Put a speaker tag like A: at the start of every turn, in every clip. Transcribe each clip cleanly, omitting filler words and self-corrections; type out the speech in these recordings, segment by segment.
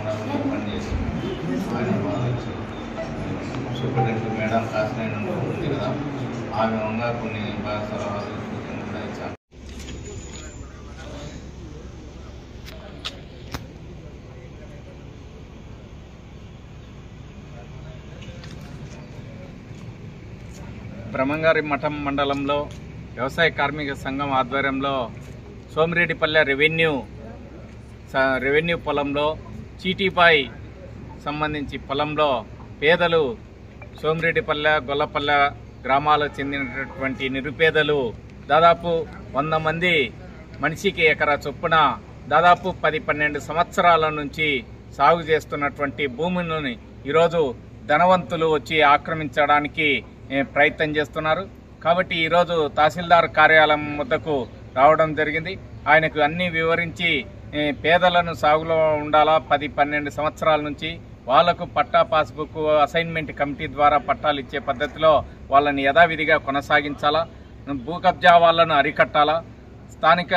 A: మండలంలో పనిచేసి ఆయన సూపరింటెండెంట్ మేడం కాసినైనా ఉంది కదా, ఆ విధంగా కొన్ని సలహాలు సూచనలు కూడా ఇచ్చాను. బ్రహ్మంగారి మఠం మండలంలో వ్యవసాయ కార్మిక సంఘం ఆధ్వర్యంలో సోమిరెడ్డిపల్లె రెవెన్యూ పొలంలో చీటీపై సంబంధించి పొలంలో పేదలు సోమిరెడ్డిపల్లె గొల్లపల్లె గ్రామాలకు చెందినటువంటి నిరుపేదలు దాదాపు 100 మంది మనిషికి ఎకరా చొప్పున దాదాపు 10-12 సంవత్సరాల నుంచి సాగు చేస్తున్నటువంటి భూములను ఈరోజు ధనవంతులు వచ్చి ఆక్రమించడానికి ప్రయత్నం చేస్తున్నారు. కాబట్టి ఈరోజు తహసీల్దార్ కార్యాలయం వద్దకు రావడం జరిగింది. ఆయనకు అన్ని వివరించి పేదలను సాగులో ఉండాలా, 10-12 సంవత్సరాల నుంచి వాళ్లకు పట్టా పాస్బుక్ అసైన్మెంట్ కమిటీ ద్వారా పట్టాలు ఇచ్చే పద్ధతిలో వాళ్ళని యథావిధిగా కొనసాగించాలా, భూ కబ్జా వాళ్లను అరికట్టాలా, స్థానిక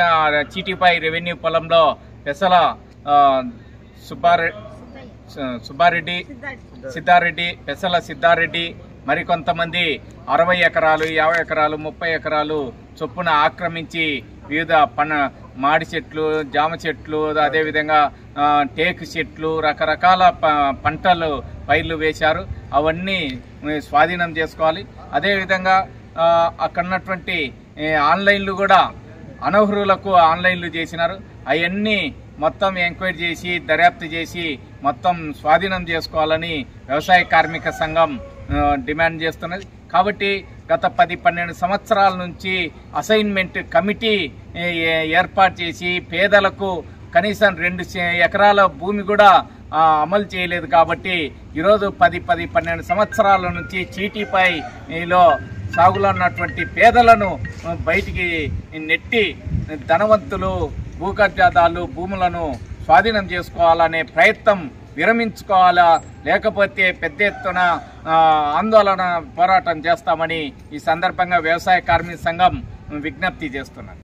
A: చీటీపై రెవెన్యూ పొలంలో పెసల పెసల సిద్ధారెడ్డి మరికొంతమంది 60 ఎకరాలు 50 ఎకరాలు 30 ఎకరాలు చొప్పున ఆక్రమించి వివిధ మాడి చెట్లు, జామ చెట్లు, అదేవిధంగా టేకు చెట్లు, రకరకాల పంటలు పైర్లు వేశారు. అవన్నీ స్వాధీనం చేసుకోవాలి. అదేవిధంగా అక్కడ ఉన్నటువంటి ఆన్లైన్లు కూడా అనర్హులకు ఆన్లైన్లు చేసినారు. అవన్నీ మొత్తం ఎంక్వైరీ చేసి దర్యాప్తు చేసి మొత్తం స్వాధీనం చేసుకోవాలని వ్యవసాయ కార్మిక సంఘం డిమాండ్ చేస్తున్నది. కాబట్టి గత 10-12 సంవత్సరాల నుంచి అసైన్మెంట్ కమిటీ ఏర్పాటు చేసి పేదలకు కనీసం 2 ఎకరాల భూమి కూడా అమలు చేయలేదు. కాబట్టి ఈరోజు 10-12 సంవత్సరాల నుంచి చీటీపైలో సాగులో ఉన్నటువంటి పేదలను బయటికి నెట్టి ధనవంతులు భూ కబ్జాదారులు భూములను స్వాధీనం చేసుకోవాలనే ప్రయత్నం విరమించుకోవాలా, లేకపోతే పెద్ద ఎత్తున ఆందోళన పోరాటం చేస్తామని ఈ సందర్భంగా వ్యవసాయ కార్మిక సంఘం విజ్ఞప్తి చేస్తున్నారు.